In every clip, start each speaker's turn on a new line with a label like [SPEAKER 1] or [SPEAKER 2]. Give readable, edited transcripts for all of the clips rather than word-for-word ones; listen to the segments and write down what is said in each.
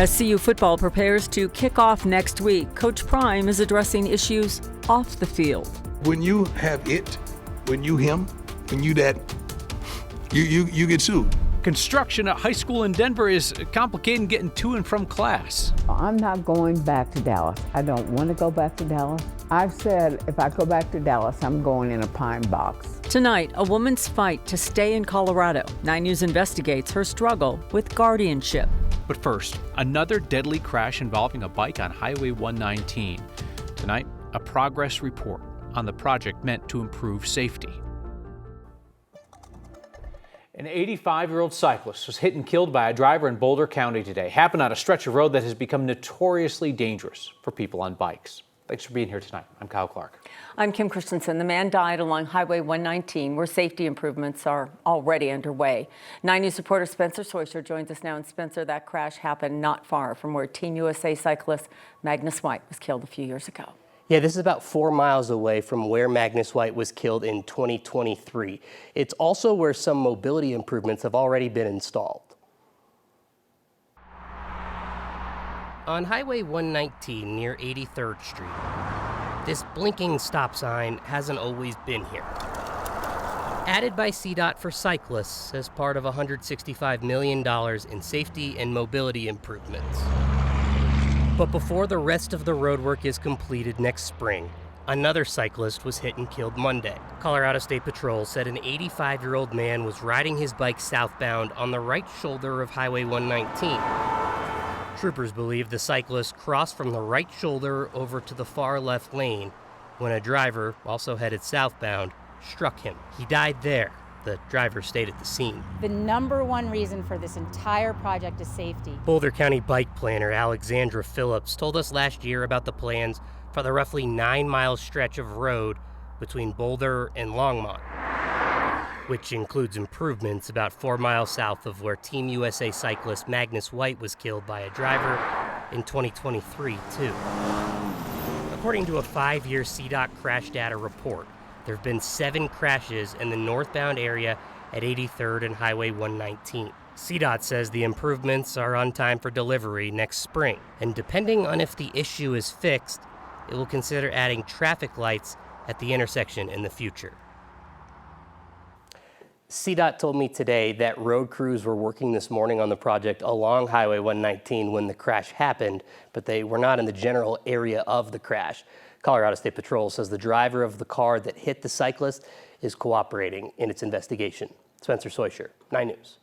[SPEAKER 1] As CU football prepares to kick off next week, Coach Prime is addressing issues off the field.
[SPEAKER 2] When you have it, when you him, when you that, you get sued.
[SPEAKER 3] Construction at high school in Denver is complicating getting to and from class.
[SPEAKER 4] I'm not going back to Dallas. I don't want to go back to Dallas. I've said if I go back to Dallas, I'm going in a pine box.
[SPEAKER 1] Tonight, a woman's fight to stay in Colorado. 9 News investigates her struggle with guardianship.
[SPEAKER 3] But first, another deadly crash involving a bike on Highway 119. Tonight, a progress report on the project meant to improve safety. An 85-year-old cyclist was hit and killed by a driver in Boulder County today. Happened on a stretch of road that has become notoriously dangerous for people on bikes. Thanks for being here tonight. I'm Kyle Clark.
[SPEAKER 1] I'm Kim Christensen. The man died along Highway 119, where safety improvements are already underway. 9 News reporter Spencer Soisher joins us now. And Spencer, that crash happened not far from where Team USA cyclist Magnus White was killed a few years ago.
[SPEAKER 5] Yeah, this is about 4 miles away from where Magnus White was killed in 2023. It's also where some mobility improvements have already been installed. On Highway 119 near 83rd Street, this blinking stop sign hasn't always been here. Added by CDOT for cyclists as part of $165 million in safety and mobility improvements. But before the rest of the roadwork is completed next spring, another cyclist was hit and killed Monday. Colorado State Patrol said an 85-year-old man was riding his bike southbound on the right shoulder of Highway 119. Troopers believe the cyclist crossed from the right shoulder over to the far left lane when a driver, also headed southbound, struck him. He died there. The driver stayed at the scene.
[SPEAKER 6] The number one reason for this entire project is safety.
[SPEAKER 5] Boulder County bike planner Alexandra Phillips told us last year about the plans for the roughly 9-mile stretch of road between Boulder and Longmont, which includes improvements about 4 miles south of where Team USA cyclist Magnus White was killed by a driver in 2023, too. According to a 5-year CDOT crash data report, there have been 7 crashes in the northbound area at 83rd and Highway 119. CDOT says the improvements are on time for delivery next spring, and depending on if the issue is fixed, it will consider adding traffic lights at the intersection in the future. CDOT told me today that road crews were working this morning on the project along Highway 119 when the crash happened, but they were not in the general area of the crash. Colorado State Patrol says the driver of the car that hit the cyclist is cooperating in its investigation. Spencer Soisher, 9 News.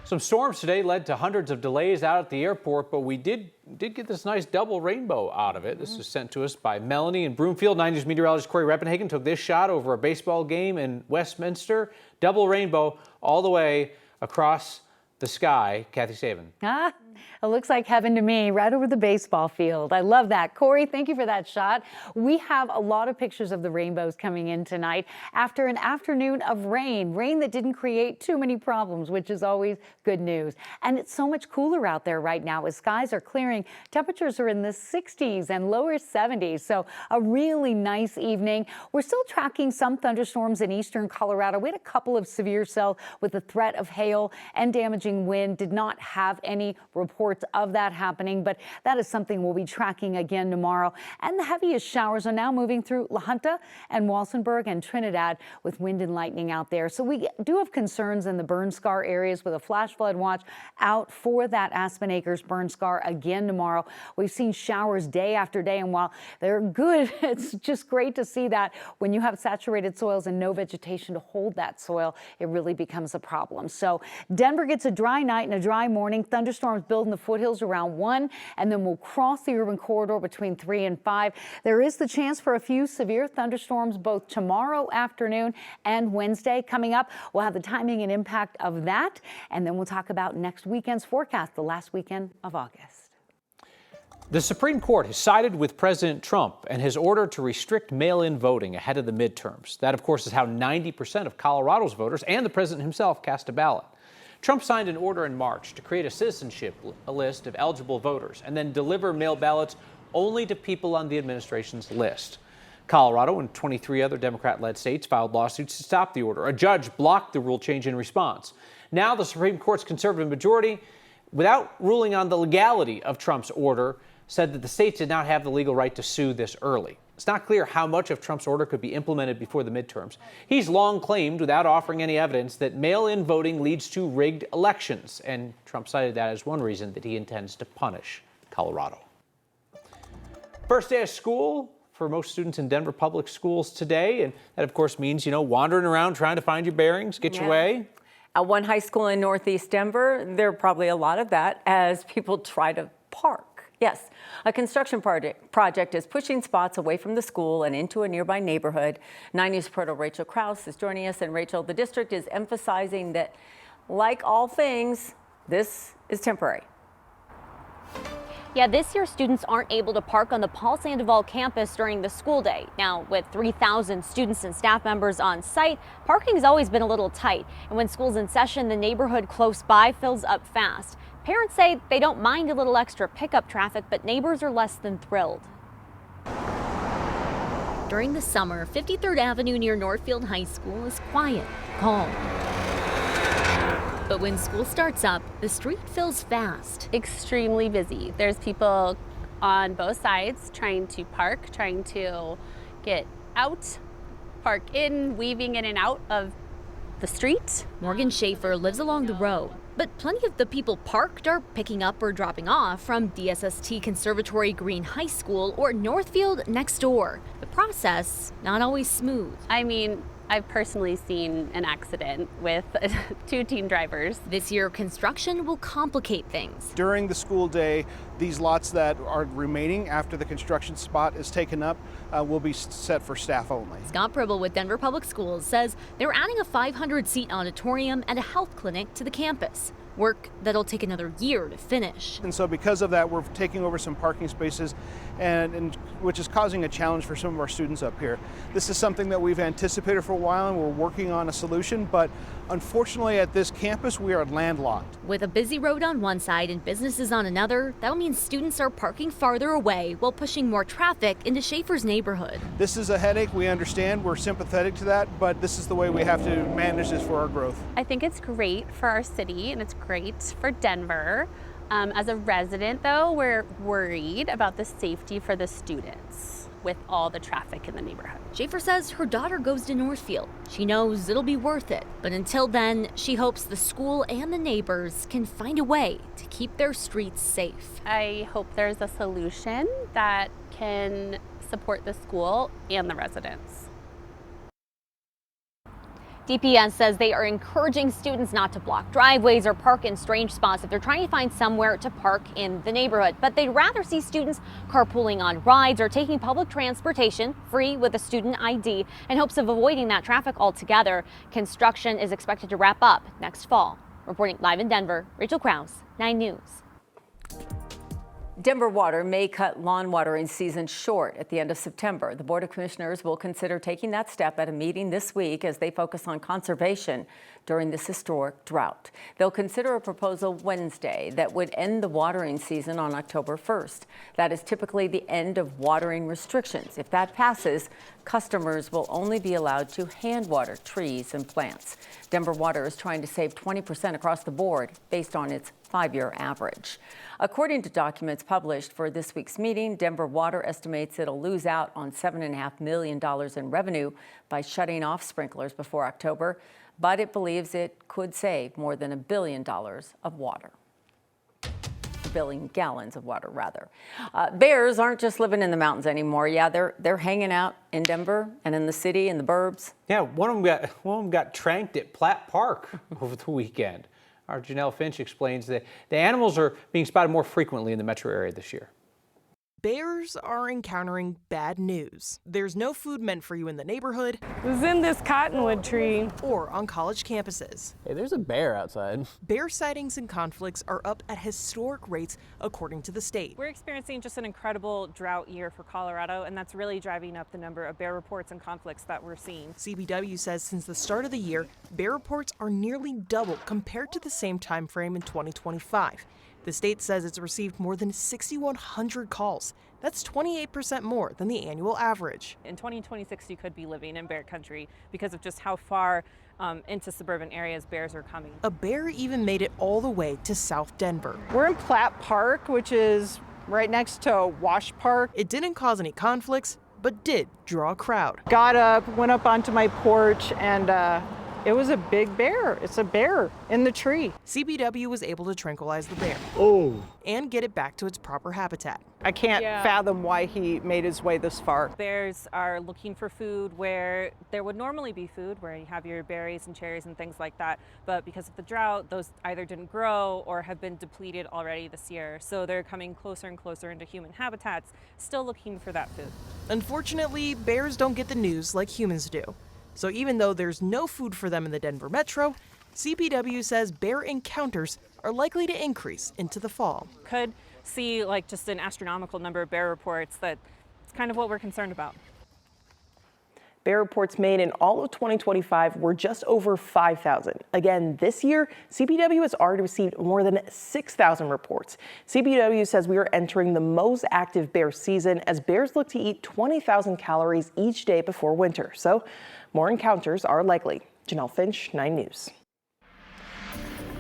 [SPEAKER 3] Some storms today led to hundreds of delays out at the airport, but we did get this nice double rainbow out of it. This was sent to us by Melanie in Broomfield. 9 News meteorologist Corey Reppenhagen took this shot over a baseball game in Westminster. Double rainbow all the way across the sky. Kathy Saban.
[SPEAKER 6] It looks like heaven to me, right over the baseball field. I love that. Corey, thank you for that shot. We have a lot of pictures of the rainbows coming in tonight after an afternoon of rain that didn't create too many problems, which is always good news. And it's so much cooler out there right now as skies are clearing. Temperatures are in the 60s and lower 70s, so a really nice evening. We're still tracking some thunderstorms in eastern Colorado. We had a couple of severe cells with the threat of hail and damaging wind. Did not have any reports of that happening, but that is something we'll be tracking again tomorrow. And the heaviest showers are now moving through La Junta and Walsenburg and Trinidad with wind and lightning out there. So we do have concerns in the burn scar areas with a flash flood watch out for that Aspen Acres burn scar again tomorrow. We've seen showers day after day, and while they're good, it's just great to see that when you have saturated soils and no vegetation to hold that soil, it really becomes a problem. So Denver gets a dry night and a dry morning. Thunderstorms build in the foothills around 1, and then we'll cross the urban corridor between 3 and 5. There is the chance for a few severe thunderstorms both tomorrow afternoon and Wednesday. Coming up, we'll have the timing and impact of that, and then we'll talk about next weekend's forecast, the last weekend of August.
[SPEAKER 3] The Supreme Court has sided with President Trump and his order to restrict mail-in voting ahead of the midterms. That, of course, is how 90% of Colorado's voters and the president himself cast a ballot. Trump signed an order in March to create a citizenship list of eligible voters and then deliver mail ballots only to people on the administration's list. Colorado and 23 other Democrat-led states filed lawsuits to stop the order. A judge blocked the rule change in response. Now the Supreme Court's conservative majority without ruling on the legality of Trump's order, said that the states did not have the legal right to sue this early. It's not clear how much of Trump's order could be implemented before the midterms. He's long claimed, without offering any evidence, that mail-in voting leads to rigged elections, and Trump cited that as one reason that he intends to punish Colorado. First day of school for most students in Denver public schools today, and that, of course, means, wandering around trying to find your bearings, get your way.
[SPEAKER 1] At one high school in Northeast Denver, there are probably a lot of that as people try to park. Yes, a construction project is pushing spots away from the school and into a nearby neighborhood. 9 News reporter Rachel Krause is joining us. And Rachel, the district is emphasizing that, like all things, this is temporary.
[SPEAKER 7] Yeah, this year students aren't able to park on the Paul Sandoval campus during the school day. Now, with 3,000 students and staff members on site, parking's always been a little tight. And when school's in session, the neighborhood close by fills up fast. Parents say they don't mind a little extra pickup traffic, but neighbors are less than thrilled. During the summer, 53rd Avenue near Northfield High School is quiet, calm. But when school starts up, the street fills fast.
[SPEAKER 8] Extremely busy. There's people on both sides trying to park, trying to get out, park in, weaving in and out of the street.
[SPEAKER 7] Morgan Schaefer lives along the road, but plenty of the people parked are picking up or dropping off from DSST Conservatory Green High School or Northfield next door. The process, not always smooth.
[SPEAKER 8] I mean, I've personally seen an accident with 2 teen drivers.
[SPEAKER 7] This year, construction will complicate things.
[SPEAKER 9] During the school day, these lots that are remaining after the construction spot is taken up will be set for staff only.
[SPEAKER 7] Scott Pribble with Denver Public Schools says they're adding a 500-seat auditorium and a health clinic to the campus. Work that'll take another year to finish.
[SPEAKER 9] And so because of that, we're taking over some parking spaces, and which is causing a challenge for some of our students up here. This is something that we've anticipated for a while, and we're working on a solution, but unfortunately at this campus, we are landlocked.
[SPEAKER 7] With a busy road on one side and businesses on another, that'll mean students are parking farther away while pushing more traffic into Schaefer's neighborhood.
[SPEAKER 9] This is a headache, we understand, we're sympathetic to that, but this is the way we have to manage this for our growth.
[SPEAKER 8] I think it's great for our city and it's great for Denver. As a resident, though, we're worried about the safety for the students with all the traffic in the neighborhood.
[SPEAKER 7] Schaefer says her daughter goes to Northfield. She knows it'll be worth it. But until then, she hopes the school and the neighbors can find a way to keep their streets safe.
[SPEAKER 8] I hope there's a solution that can support the school and the residents.
[SPEAKER 7] DPS says they are encouraging students not to block driveways or park in strange spots if they're trying to find somewhere to park in the neighborhood. But they'd rather see students carpooling on rides or taking public transportation free with a student ID in hopes of avoiding that traffic altogether. Construction is expected to wrap up next fall. Reporting live in Denver, Rachel Krause, 9 News.
[SPEAKER 1] Denver Water may cut lawn watering season short at the end of September. The Board of Commissioners will consider taking that step at a meeting this week as they focus on conservation during this historic drought. They'll consider a proposal Wednesday that would end the watering season on October 1st. That is typically the end of watering restrictions. If that passes, customers will only be allowed to hand water trees and plants. Denver Water is trying to save 20% across the board based on its 5-year average. According to documents published for this week's meeting, Denver Water estimates it'll lose out on $7.5 million in revenue by shutting off sprinklers before October, but it believes it could save more than $1 billion of water. $1 billion gallons of water, rather. Bears aren't just living in the mountains anymore. Yeah, they're hanging out in Denver and in the city and the burbs.
[SPEAKER 3] Yeah, one of them got tranked at Platt Park over the weekend. Our Janelle Finch explains that the animals are being spotted more frequently in the metro area this year.
[SPEAKER 10] Bears are encountering bad news. There's no food meant for you in the neighborhood.
[SPEAKER 11] It was in this cottonwood tree.
[SPEAKER 10] Or on college campuses.
[SPEAKER 12] Hey, there's a bear outside.
[SPEAKER 10] Bear sightings and conflicts are up at historic rates, according to the state.
[SPEAKER 11] We're experiencing just an incredible drought year for Colorado, and that's really driving up the number of bear reports and conflicts that we're seeing.
[SPEAKER 10] CBW says since the start of the year, bear reports are nearly double compared to the same time frame in 2025. The state says it's received more than 6,100 calls. That's 28% more than the annual average.
[SPEAKER 11] In 2026, you could be living in bear country because of just how far into suburban areas bears are coming.
[SPEAKER 10] A bear even made it all the way to South Denver.
[SPEAKER 12] We're in Platt Park, which is right next to Wash Park.
[SPEAKER 10] It didn't cause any conflicts, but did draw a crowd.
[SPEAKER 12] Got up, went up onto my porch, and it was a big bear. It's a bear in the tree.
[SPEAKER 10] CPW was able to tranquilize the bear and get it back to its proper habitat.
[SPEAKER 12] I can't fathom why he made his way this far.
[SPEAKER 11] Bears are looking for food where there would normally be food, where you have your berries and cherries and things like that. But because of the drought, those either didn't grow or have been depleted already this year. So they're coming closer and closer into human habitats, still looking for that food.
[SPEAKER 10] Unfortunately, bears don't get the news like humans do. So even though there's no food for them in the Denver metro, CPW says bear encounters are likely to increase into the fall.
[SPEAKER 11] Could see like just an astronomical number of bear reports. That's kind of what we're concerned about.
[SPEAKER 13] Bear reports made in all of 2025 were just over 5,000. Again, this year, CPW has already received more than 6,000 reports. CPW says we are entering the most active bear season as bears look to eat 20,000 calories each day before winter. So more encounters are likely. Janelle Finch, 9 News.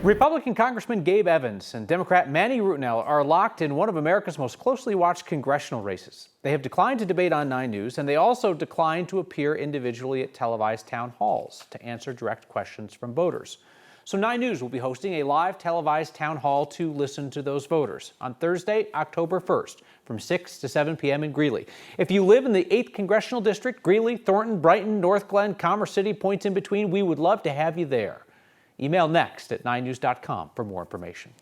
[SPEAKER 3] Republican Congressman Gabe Evans and Democrat Manny Rutinel are locked in one of America's most closely watched congressional races. They have declined to debate on 9 News, and they also declined to appear individually at televised town halls to answer direct questions from voters. So 9 News will be hosting a live televised town hall to listen to those voters on Thursday, October 1st, from 6 to 7 p.m. in Greeley. If you live in the 8th Congressional District, Greeley, Thornton, Brighton, North Glen, Commerce City, points in between, we would love to have you there. Email next at 9news.com for more information.